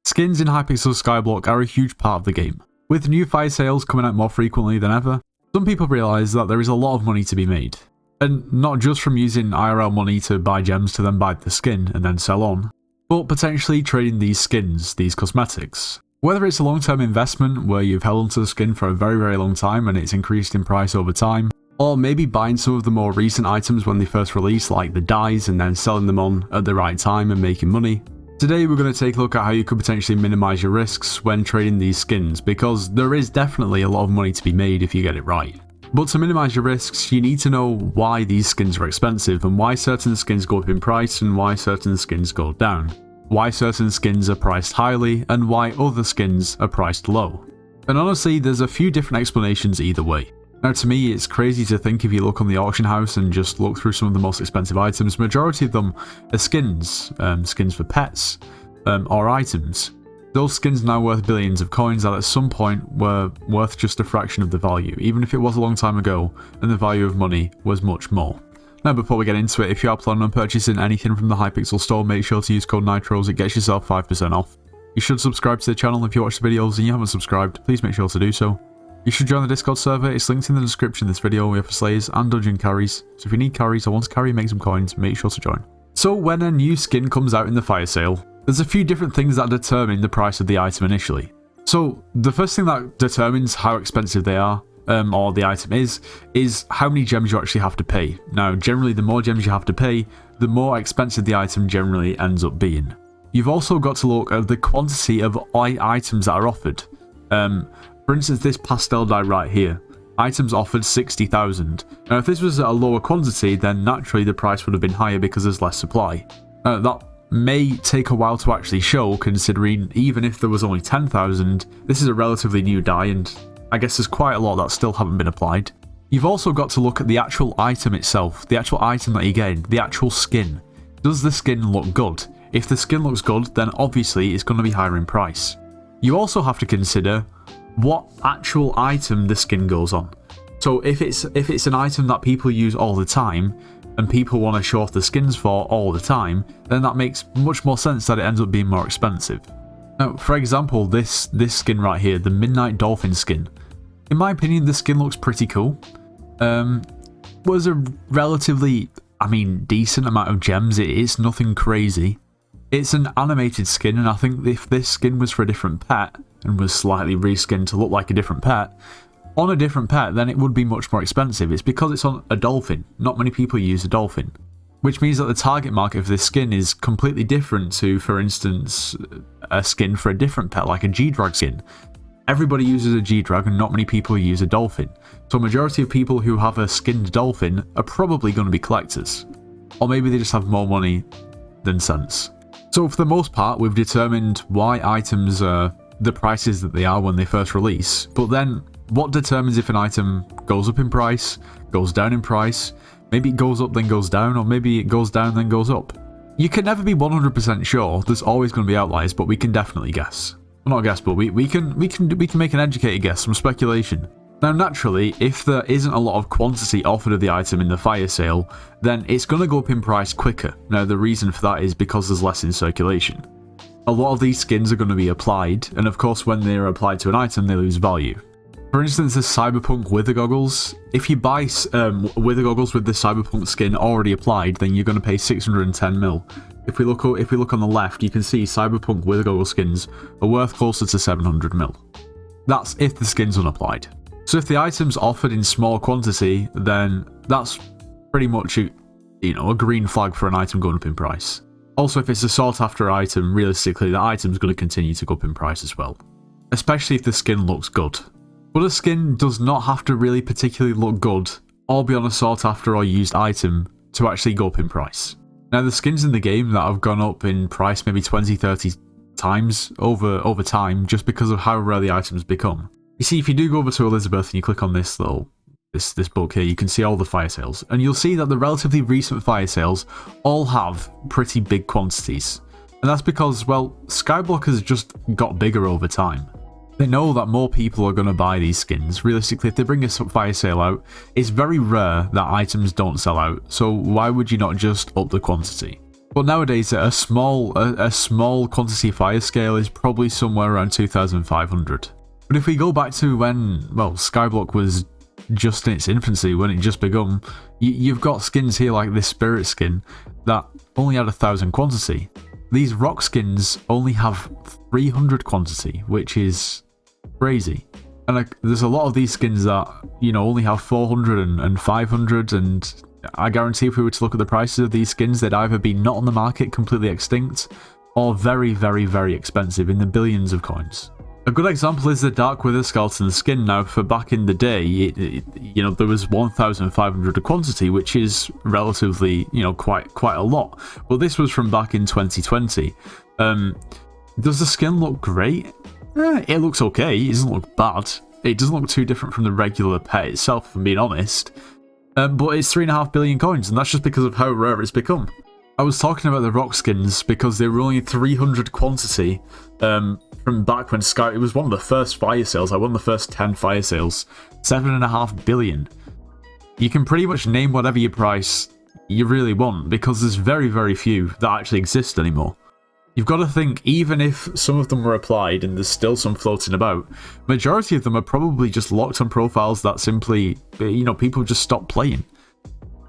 Skins in Hypixel Skyblock are a huge part of the game. With new fire sales coming out more frequently than ever, some people realise that there is a lot of money to be made. And not just from using IRL money to buy gems to then buy the skin and then sell on, but potentially trading these skins, these cosmetics. Whether it's a long-term investment where you've held onto the skin for a very long time and it's increased in price over time, or maybe buying some of the more recent items when they first release, like the dyes, and then selling them on at the right time and making money. Today we're going to take a look at how you could potentially minimise your risks when trading these skins, because there is definitely a lot of money to be made if you get it right. But to minimise your risks, you need to know why these skins are expensive and why certain skins go up in price and why certain skins go down. Why certain skins are priced highly and why other skins are priced low. And honestly, there's a few different explanations either way. Now to me, it's crazy to think if you look on the auction house and just look through some of the most expensive items, majority of them are skins, skins for pets, or items. Those skins are now worth billions of coins that at some point were worth just a fraction of the value, even if it was a long time ago and the value of money was much more. Now before we get into it, if you are planning on purchasing anything from the Hypixel store, make sure to use code NITROS, it gets yourself 5% off. You should subscribe to the channel if you watch the videos and you haven't subscribed, please make sure to do so. You should join the Discord server, it's linked in the description of this video. We offer slayers and dungeon carries, so if you need carries or want to carry and make some coins, make sure to join. So when a new skin comes out in the fire sale, there's a few different things that determine the price of the item initially. So the first thing that determines how expensive they are, or the item is how many gems you actually have to pay. Now generally the more gems you have to pay, the more expensive the item generally ends up being. You've also got to look at the quantity of items that are offered. For instance, this pastel dye right here, items offered 60,000. Now if this was at a lower quantity, then naturally the price would have been higher because there's less supply. That may take a while to actually show, considering even if there was only 10,000, this is a relatively new dye and I guess there's quite a lot that still haven't been applied. You've also got to look at the actual item itself, the actual item that you're getting, the actual skin. Does the skin look good? If the skin looks good, then obviously it's going to be higher in price. You also have to consider what actual item the skin goes on. So if it's an item that people use all the time and people want to show off the skins for all the time, then that makes much more sense that it ends up being more expensive. Now for example, this skin right here, the Midnight Dolphin skin, in my opinion the skin looks pretty cool. Was a relatively, decent amount of gems. It's nothing crazy. It's an animated skin, and I think if this skin was for a different pet and was slightly reskinned to look like a different pet, on a different pet, then it would be much more expensive. It's because it's on a dolphin. Not many people use a dolphin, which means that the target market for this skin is completely different to, for instance, a skin for a different pet like a G-Drag skin. Everybody uses a G-Drag and not many people use a dolphin. So a majority of people who have a skinned dolphin are probably going to be collectors. Or maybe they just have more money than sense. So for the most part, we've determined why items are the prices that they are when they first release, but then what determines if an item goes up in price, goes down in price, maybe it goes up then goes down, or maybe it goes down then goes up? You can never be 100% sure, there's always going to be outliers, but we can definitely guess. Well, not guess, but we can make an educated guess, some speculation. Now naturally, if there isn't a lot of quantity offered of the item in the fire sale, then it's going to go up in price quicker. Now the reason for that is because there's less in circulation. A lot of these skins are going to be applied, and of course when they're applied to an item they lose value. For instance, the Cyberpunk Wither Goggles, if you buy Wither Goggles with the Cyberpunk skin already applied, then you're going to pay 610 mil. If we look on the left, you can see Cyberpunk Wither Goggle skins are worth closer to 700 mil. That's if the skin's unapplied. So if the item's offered in small quantity, then that's pretty much a green flag for an item going up in price. Also, if it's a sought after item, realistically the item's going to continue to go up in price as well. Especially if the skin looks good. But a skin does not have to really particularly look good or be on a sought after or used item to actually go up in price. Now the skins in the game that have gone up in price maybe 20-30 times over time just because of how rare the items become. You see, if you do go over to Elizabeth and you click on this book here, you can see all the fire sales, and you'll see that the relatively recent fire sales all have pretty big quantities. And that's because, well, Skyblock has just got bigger over time. They know that more people are going to buy these skins. Realistically, if they bring a fire sale out, it's very rare that items don't sell out, so why would you not just up the quantity? But nowadays, a small quantity fire scale is probably somewhere around 2,500. But if we go back to when, well, Skyblock was just in its infancy, when it just begun, you've got skins here like this spirit skin that only had 1,000 quantity. These rock skins only have 300 quantity, which is crazy. And like, there's a lot of these skins that, you know, only have 400 and 500, and I guarantee if we were to look at the prices of these skins, they'd either be not on the market, completely extinct, or very, very, very expensive, in the billions of coins. A good example is the Dark Wither Skeleton skin. Now, for back in the day, you know, there was 1,500 quantity, which is relatively, you know, quite a lot. But this was from back in 2020. Does the skin look great? It looks okay. It doesn't look bad. It doesn't look too different from the regular pet itself, if I'm being honest. But it's 3.5 billion coins, and that's just because of how rare it's become. I was talking about the rock skins because they were only 300 quantity from back when it was one of the first fire sales, like one of the first 10 fire sales. 7.5 billion. You can pretty much name whatever your price you really want because there's very, very few that actually exist anymore. You've got to think, even if some of them were applied and there's still some floating about, majority of them are probably just locked on profiles that simply, you know, people just stopped playing.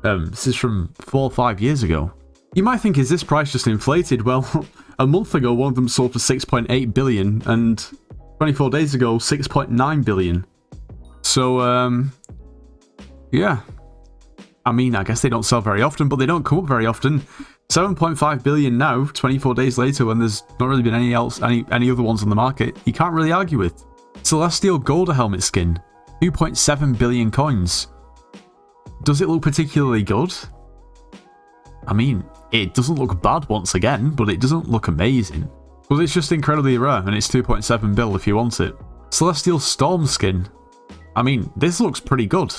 This is from 4 or 5 years ago. You might think, is this price just inflated? Well, a month ago, one of them sold for 6.8 billion, and 24 days ago, 6.9 billion. So, yeah. I mean, I guess they don't sell very often, but they don't come up very often. 7.5 billion now, 24 days later, when there's not really been any other ones on the market, you can't really argue with. Celestial Golda Helmet skin, 2.7 billion coins. Does it look particularly good? I mean, it doesn't look bad once again, but it doesn't look amazing. Well, it's just incredibly rare, and it's 2.7 bill if you want it. Celestial Storm skin. I mean, this looks pretty good.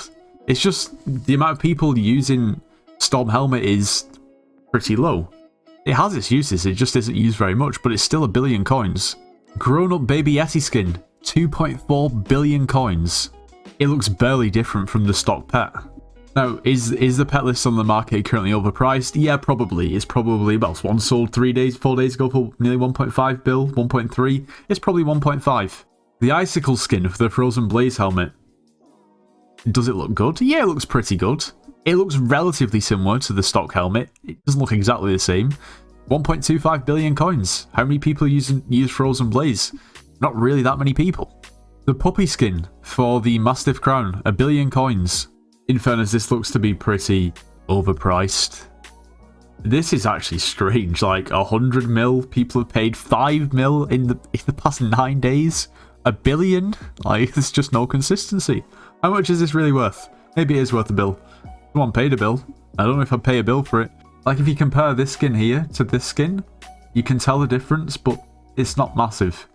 It's just the amount of people using Storm Helmet is pretty low. It has its uses, it just isn't used very much, but it's still 1 billion coins. Grown Up Baby Yeti skin, 2.4 billion coins. It looks barely different from the stock pet. Now, is the pet list on the market currently overpriced? Yeah, probably. It's probably, well, one sold 4 days ago for nearly 1.5 bill, 1.3. It's probably 1.5. The Icicle skin for the Frozen Blaze helmet. Does it look good? Yeah, it looks pretty good. It looks relatively similar to the stock helmet. It doesn't look exactly the same. 1.25 billion coins. How many people use Frozen Blaze? Not really that many people. The Puppy skin for the Mastiff Crown, 1 billion coins. In fairness, this looks to be pretty overpriced. This is actually strange. Like 100 mil, people have paid 5 mil in the past 9 days. 1 billion? Like, there's just no consistency. How much is this really worth? Maybe it is worth a bill. Someone paid a bill. I don't know if I'd pay a bill for it. Like, if you compare this skin here to this skin, you can tell the difference, but it's not massive.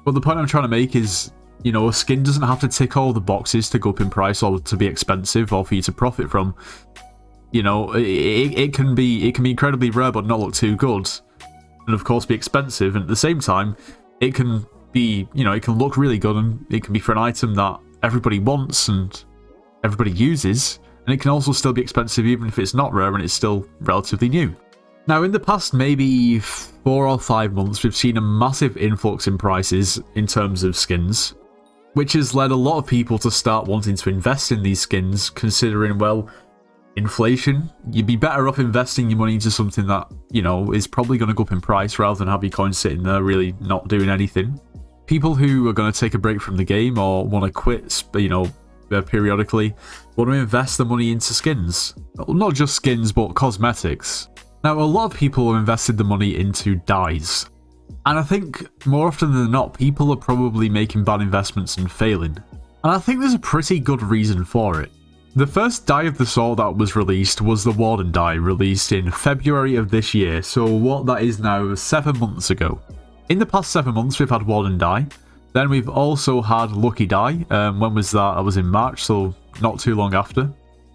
But the point I'm trying to make is, you know, a skin doesn't have to tick all the boxes to go up in price or to be expensive or for you to profit from. You know, it can be incredibly rare but not look too good, and of course be expensive. And at the same time, it can be, you know, it can look really good, and it can be for an item that everybody wants and everybody uses. And it can also still be expensive even if it's not rare and it's still relatively new. Now, in the past maybe 4 or 5 months, we've seen a massive influx in prices in terms of skins, which has led a lot of people to start wanting to invest in these skins, considering, well, inflation. You'd be better off investing your money into something that, you know, is probably going to go up in price rather than have your coins sitting there really not doing anything. People who are going to take a break from the game or want to quit, you know, periodically, want to invest the money into skins. Not just skins, but cosmetics. Now, a lot of people have invested the money into dyes. And I think more often than not, people are probably making bad investments and failing. And I think there's a pretty good reason for it. The first dye of the sort that was released was the Warden dye, released in February of this year, so what that is now 7 months ago. In the past 7 months, we've had Warden dye. Then we've also had Lucky dye. When was that? That was in March, so not too long after.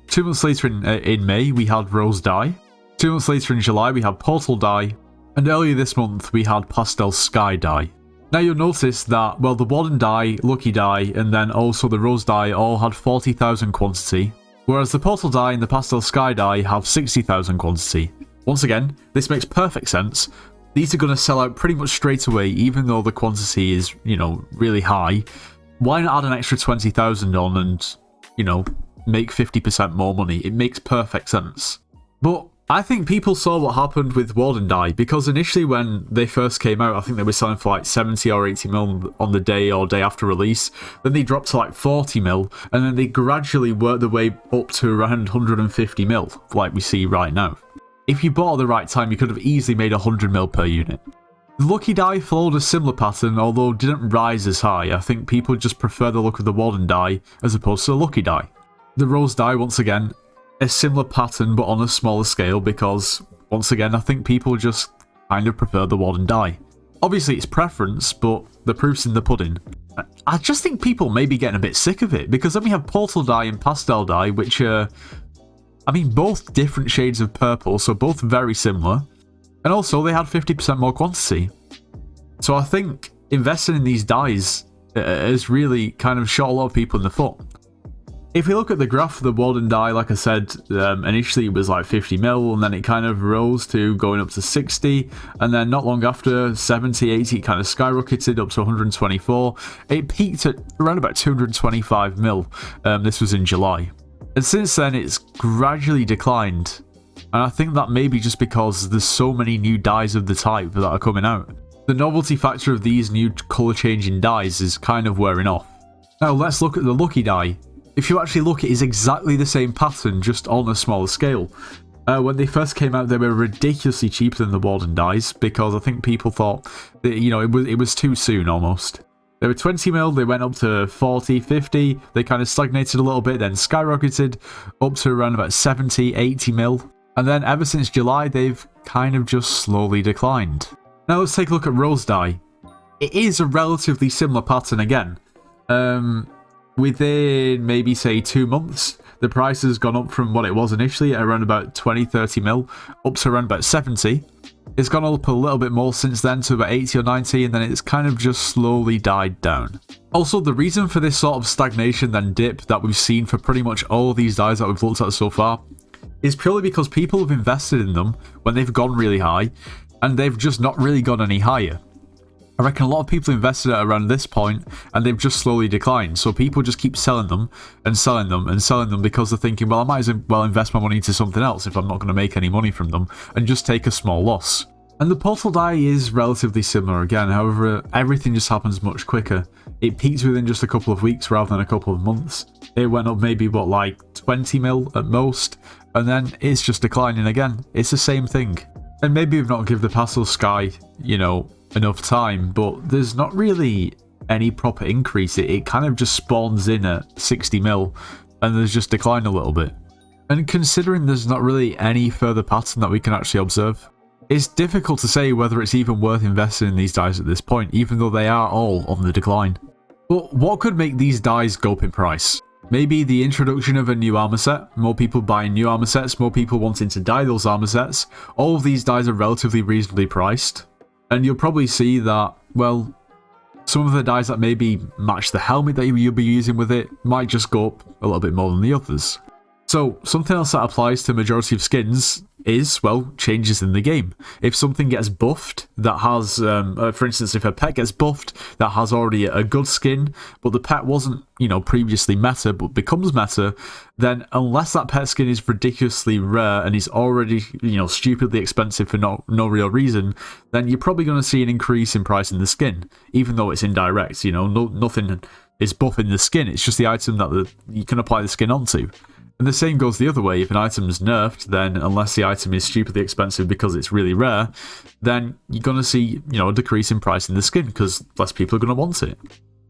2 months later in May, we had Rose dye. 2 months later in July, we had Portal dye. And earlier this month, we had Pastel Sky dye. Now you'll notice that, well, the Warden dye, Lucky dye, and then also the Rose dye all had 40,000 quantity, whereas the Portal dye and the Pastel Sky dye have 60,000 quantity. Once again, this makes perfect sense. These are going to sell out pretty much straight away, even though the quantity is, really high. Why not add an extra 20,000 on and, make 50% more money? It makes perfect sense. But I think people saw what happened with Warden Die, because initially when they first came out, I think they were selling for like 70 or 80 mil on the day or day after release. Then they dropped to like 40 mil, and then they gradually worked their way up to around 150 mil, like we see right now. If you bought at the right time, you could have easily made 100 mil per unit. The Lucky Die followed a similar pattern, although didn't rise as high. I think people just prefer the look of the Warden Die as opposed to the Lucky Die. The Rose Die, once again, a similar pattern but on a smaller scale, because once again I think people just kind of prefer the Warden Die. Obviously it's preference, but the proof's in the pudding. I just think people may be getting a bit sick of it, because then we have Portal Die and Pastel Die, which are, both different shades of purple, so both very similar, and also they had 50% more quantity. So I think investing in these dies has really kind of shot a lot of people in the foot. If we look at the graph for the Warden Die, like I said, initially it was like 50 mil, and then it kind of rose to going up to 60, and then not long after, 70, 80, it kind of skyrocketed up to 124. It peaked at around about 225 mil. This was in July. And since then, it's gradually declined. And I think that may be just because there's so many new dies of the type that are coming out. The novelty factor of these new colour-changing dies is kind of wearing off. Now, let's look at the Lucky Die. If you actually look, it is exactly the same pattern, just on a smaller scale. When they first came out, they were ridiculously cheaper than the Warden Dies, because I think people thought that, it was too soon almost. They were 20 mil, they went up to 40, 50, they kind of stagnated a little bit, then skyrocketed up to around about 70, 80 mil. And then ever since July, they've kind of just slowly declined. Now let's take a look at Rose Die. It is a relatively similar pattern again. Within maybe say 2 months, the price has gone up from what it was initially at around about 20, 30 mil up to around about 70. It's gone up a little bit more since then to about 80 or 90, and then it's kind of just slowly died down. Also, the reason for this sort of stagnation then dip that we've seen for pretty much all these dies that we've looked at so far is purely because people have invested in them when they've gone really high, and they've just not really gone any higher. I reckon a lot of people invested at around this point, and they've just slowly declined. So people just keep selling them and selling them and selling them, because they're thinking, well, I might as well invest my money into something else if I'm not going to make any money from them, and just take a small loss. And the Portal Die is relatively similar again, however, everything just happens much quicker. It peaked within just a couple of weeks rather than a couple of months. It went up maybe, like 20 mil at most, and then it's just declining again. It's the same thing. And maybe we've not given the Pastel Sky, enough time, but there's not really any proper increase. It kind of just spawns in at 60 mil, and there's just declined a little bit. And considering there's not really any further pattern that we can actually observe, it's difficult to say whether it's even worth investing in these dies at this point, even though they are all on the decline. But what could make these dies go up in price? Maybe the introduction of a new armor set, more people buying new armor sets, more people wanting to dye those armor sets. All of these dies are relatively reasonably priced, and you'll probably see that, well, some of the dies that maybe match the helmet that you'll be using with it might just go up a little bit more than the others. So, something else that applies to the majority of skins is, well, changes in the game. If something gets buffed that has, for instance, if a pet gets buffed that has already a good skin, but the pet wasn't, previously meta, but becomes meta, then unless that pet skin is ridiculously rare and is already, stupidly expensive for no real reason, then you're probably going to see an increase in price in the skin, even though it's indirect. Nothing is buffing the skin, it's just the item that you can apply the skin onto. And the same goes the other way. If an item's nerfed, then unless the item is stupidly expensive because it's really rare, then you're going to see, a decrease in price in the skin because less people are going to want it.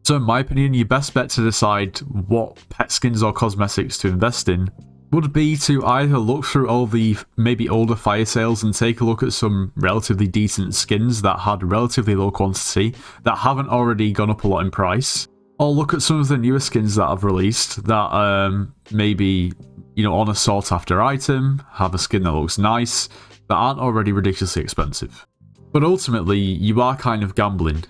So in my opinion, your best bet to decide what pet skins or cosmetics to invest in would be to either look through all the maybe older fire sales and take a look at some relatively decent skins that had relatively low quantity that haven't already gone up a lot in price, or look at some of the newer skins that I've released that maybe, on a sought after item, have a skin that looks nice, that aren't already ridiculously expensive. But ultimately, you are kind of gambling.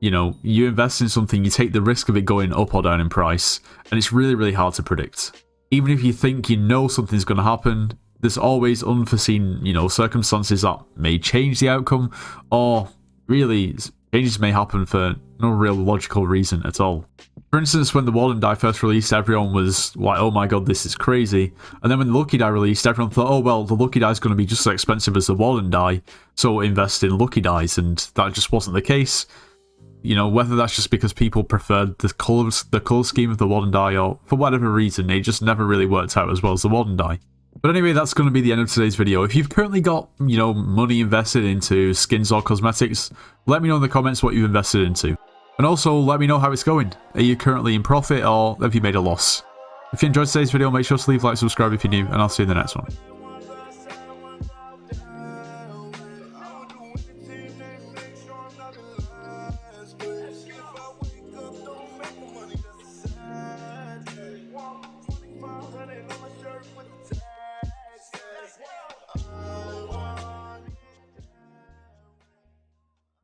You invest in something, you take the risk of it going up or down in price, and it's really, really hard to predict. Even if you think something's going to happen, there's always unforeseen, circumstances that may change the outcome, or really changes may happen for no real logical reason at all. For instance, when the Warden die first released, everyone was like, oh my god, this is crazy. And then when the Lucky Die released, everyone thought, oh well, the Lucky Die is going to be just as expensive as the Warden die, so invest in Lucky Dies, and that just wasn't the case. Whether that's just because people preferred the colour scheme of the Warden die, or for whatever reason, it just never really worked out as well as the Warden die. But anyway, that's going to be the end of today's video. If you've currently got, money invested into skins or cosmetics, let me know in the comments what you've invested into. And also, let me know how it's going. Are you currently in profit, or have you made a loss? If you enjoyed today's video, make sure to leave a like, subscribe if you're new, and I'll see you in the next one.